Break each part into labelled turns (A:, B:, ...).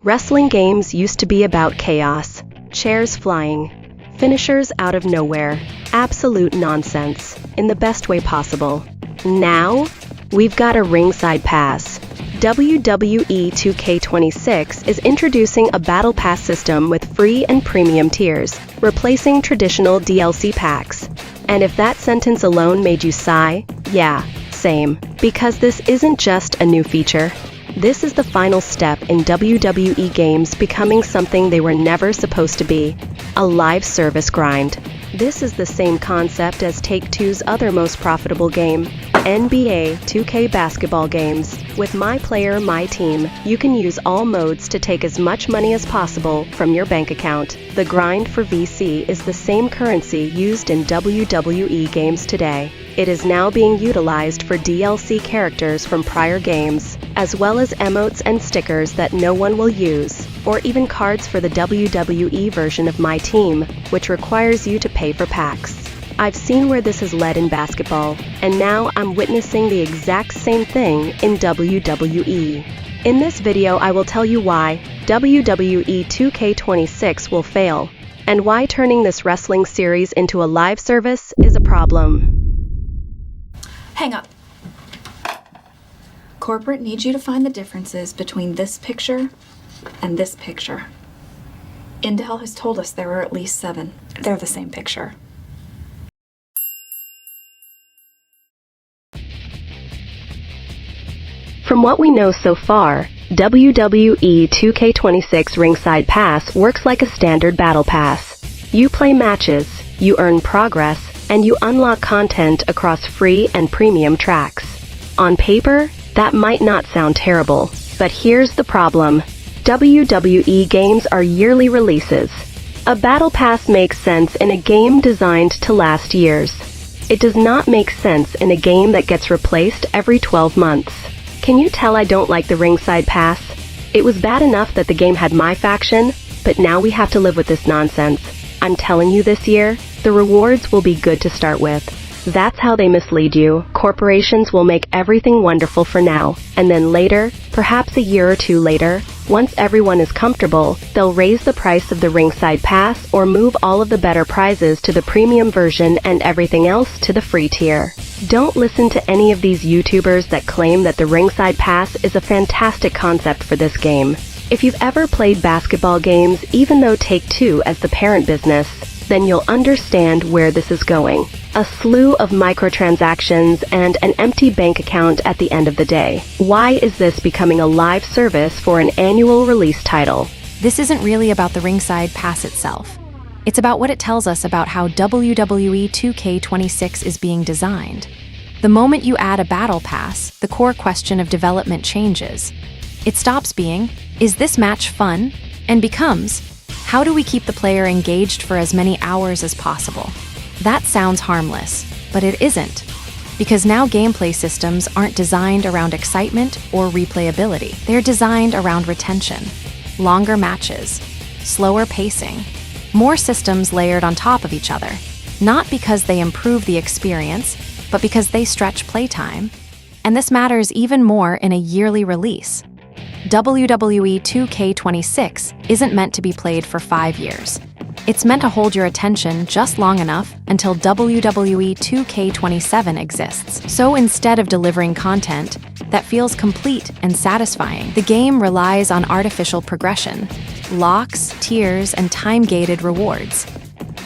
A: Wrestling games used to be about chaos, chairs flying, finishers out of nowhere, absolute nonsense, in the best way possible. Now, we've got a Ringside Pass. WWE 2K26 is introducing a Battle Pass system with free and premium tiers, replacing traditional DLC packs. And if that sentence alone made you sigh, yeah, same. Because this isn't just a new feature. This is the final step in WWE games becoming something they were never supposed to be, a live service grind. This is the same concept as Take-Two's other most profitable game, NBA 2K basketball games. With My Player, My Team, you can use all modes to take as much money as possible from your bank account. The grind for VC is the same currency used in WWE games today. It is now being utilized for DLC characters from prior games, as well as emotes and stickers that no one will use, or even cards for the WWE version of My Team, which requires you to pay for packs. I've seen where this has led in basketball, and now I'm witnessing the exact same thing in WWE. In this video, I will tell you why WWE 2K26 will fail, and why turning this wrestling series into a live service is a problem.
B: Hang up. Corporate needs you to find the differences between this picture and this picture. Intel has told us there are at least 7. They're the same picture.
A: From what we know so far, WWE 2K26 Ringside Pass works like a standard battle pass. You play matches, you earn progress, and you unlock content across free and premium tracks. On paper, that might not sound terrible, but here's the problem. WWE games are yearly releases. A battle pass makes sense in a game designed to last years. It does not make sense in a game that gets replaced every 12 months. Can you tell I don't like the Ringside Pass? It was bad enough that the game had my faction, but now we have to live with this nonsense. I'm telling you this year, the rewards will be good to start with. That's how they mislead you. Corporations will make everything wonderful for now, and then later, perhaps a year or two later, once everyone is comfortable, they'll raise the price of the Ringside Pass or move all of the better prizes to the premium version and everything else to the free tier. Don't listen to any of these YouTubers that claim that the Ringside Pass is a fantastic concept for this game. If you've ever played basketball games, even though Take-Two as the parent business, then you'll understand where this is going. A slew of microtransactions and an empty bank account at the end of the day. Why is this becoming a live service for an annual release title?
C: This isn't really about the Ringside Pass itself. It's about what it tells us about how WWE 2K26 is being designed. The moment you add a battle pass, the core question of development changes. It stops being, is this match fun? And becomes, how do we keep the player engaged for as many hours as possible? That sounds harmless, but it isn't. Because now gameplay systems aren't designed around excitement or replayability. They're designed around retention. Longer matches, slower pacing, more systems layered on top of each other. Not because they improve the experience, but because they stretch playtime. And this matters even more in a yearly release. WWE 2K26 isn't meant to be played for 5 years. It's meant to hold your attention just long enough until WWE 2K27 exists. So instead of delivering content that feels complete and satisfying, the game relies on artificial progression, locks, tiers, and time-gated rewards.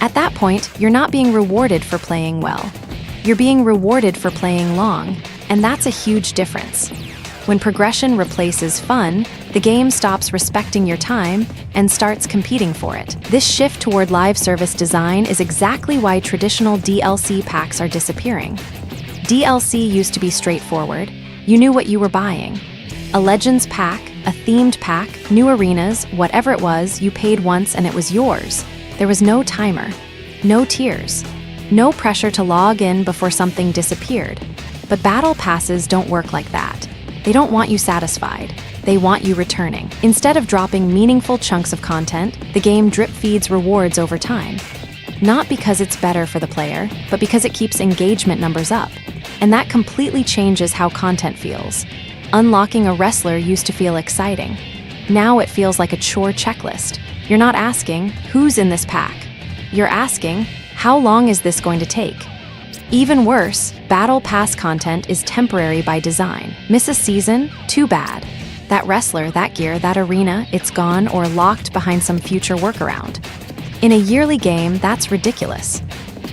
C: At that point, you're not being rewarded for playing well. You're being rewarded for playing long, and that's a huge difference. When progression replaces fun, the game stops respecting your time and starts competing for it. This shift toward live service design is exactly why traditional DLC packs are disappearing. DLC used to be straightforward. You knew what you were buying. A Legends pack, a themed pack, new arenas, whatever it was, you paid once and it was yours. There was no timer, no tiers, no pressure to log in before something disappeared. But battle passes don't work like that. They don't want you satisfied. They want you returning. Instead of dropping meaningful chunks of content, the game drip feeds rewards over time. Not because it's better for the player, but because it keeps engagement numbers up. And that completely changes how content feels. Unlocking a wrestler used to feel exciting. Now it feels like a chore checklist. You're not asking, who's in this pack? You're asking, how long is this going to take? Even worse, Battle Pass content is temporary by design. Miss a season? Too bad. That wrestler, that gear, that arena, it's gone or locked behind some future workaround. In a yearly game, that's ridiculous.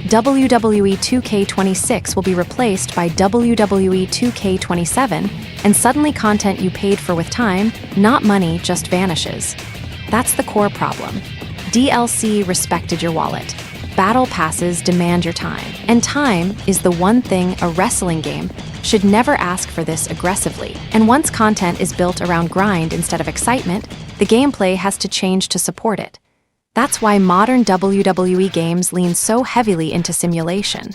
C: WWE 2K26 will be replaced by WWE 2K27, and suddenly content you paid for with time, not money, just vanishes. That's the core problem. DLC respected your wallet. Battle passes demand your time. And time is the one thing a wrestling game should never ask for this aggressively. And once content is built around grind instead of excitement, the gameplay has to change to support it. That's why modern WWE games lean so heavily into simulation.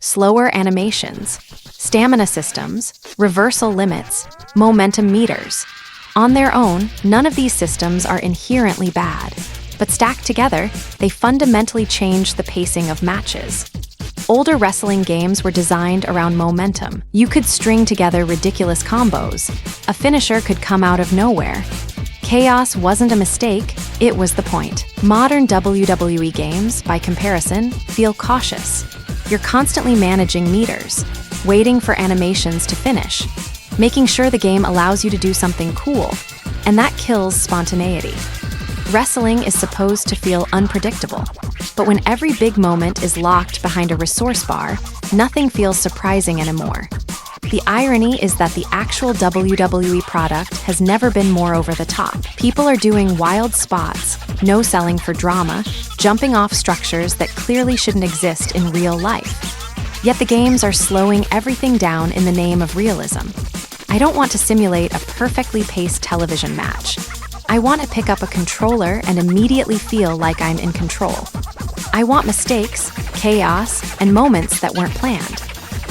C: Slower animations, stamina systems, reversal limits, momentum meters. On their own, none of these systems are inherently bad. But stacked together, they fundamentally change the pacing of matches. Older wrestling games were designed around momentum. You could string together ridiculous combos. A finisher could come out of nowhere. Chaos wasn't a mistake, it was the point. Modern WWE games, by comparison, feel cautious. You're constantly managing meters, waiting for animations to finish, making sure the game allows you to do something cool, and that kills spontaneity. Wrestling is supposed to feel unpredictable, but when every big moment is locked behind a resource bar, nothing feels surprising anymore. The irony is that the actual WWE product has never been more over the top. People are doing wild spots, no selling for drama, jumping off structures that clearly shouldn't exist in real life. Yet the games are slowing everything down in the name of realism. I don't want to simulate a perfectly paced television match. I want to pick up a controller and immediately feel like I'm in control. I want mistakes, chaos, and moments that weren't planned.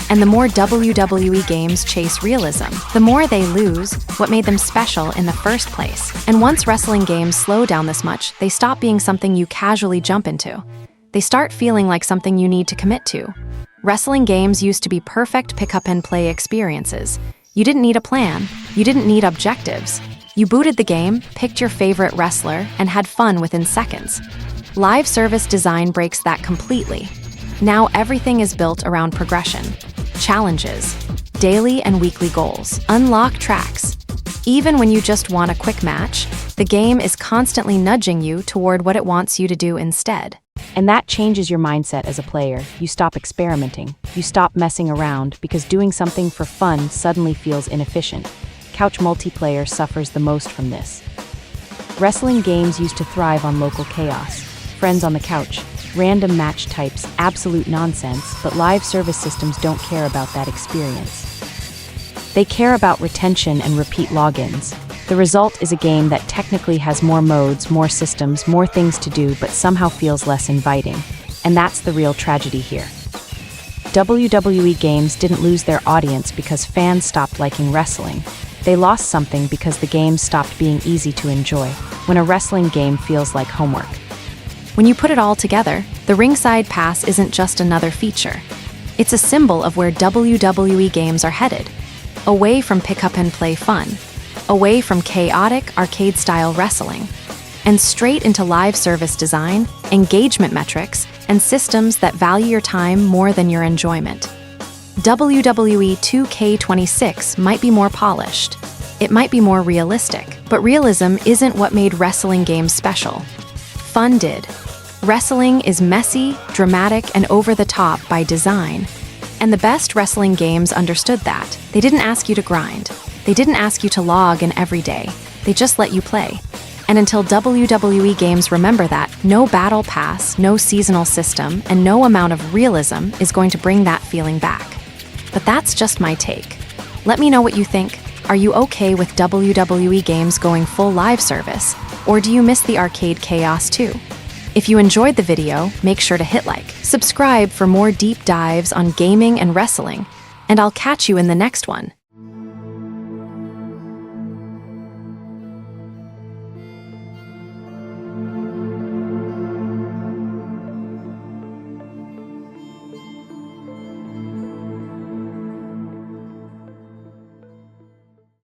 C: And the more WWE games chase realism, the more they lose what made them special in the first place. And once wrestling games slow down this much, they stop being something you casually jump into. They start feeling like something you need to commit to. Wrestling games used to be perfect pick-up-and-play experiences. You didn't need a plan. You didn't need objectives. You booted the game, picked your favorite wrestler, and had fun within seconds. Live service design breaks that completely. Now everything is built around progression, challenges, daily and weekly goals, unlock tracks. Even when you just want a quick match, the game is constantly nudging you toward what it wants you to do instead.
D: And that changes your mindset as a player. You stop experimenting. You stop messing around because doing something for fun suddenly feels inefficient. Couch multiplayer suffers the most from this. Wrestling games used to thrive on local chaos. Friends on the couch, random match types, absolute nonsense, but live service systems don't care about that experience. They care about retention and repeat logins. The result is a game that technically has more modes, more systems, more things to do, but somehow feels less inviting. And that's the real tragedy here. WWE games didn't lose their audience because fans stopped liking wrestling. They lost something because the game stopped being easy to enjoy, when a wrestling game feels like homework.
C: When you put it all together, the Ringside Pass isn't just another feature. It's a symbol of where WWE games are headed. Away from pick-up-and-play fun, away from chaotic, arcade-style wrestling, and straight into live service design, engagement metrics, and systems that value your time more than your enjoyment. WWE 2K26 might be more polished. It might be more realistic, but realism isn't what made wrestling games special. Fun did. Wrestling is messy, dramatic, and over-the-top by design. And the best wrestling games understood that. They didn't ask you to grind. They didn't ask you to log in every day. They just let you play. And until WWE games remember that, no battle pass, no seasonal system, and no amount of realism is going to bring that feeling back. But that's just my take. Let me know what you think. Are you okay with WWE games going full live service? Or do you miss the arcade chaos too? If you enjoyed the video, make sure to hit like. Subscribe for more deep dives on gaming and wrestling, and I'll catch you in the next one.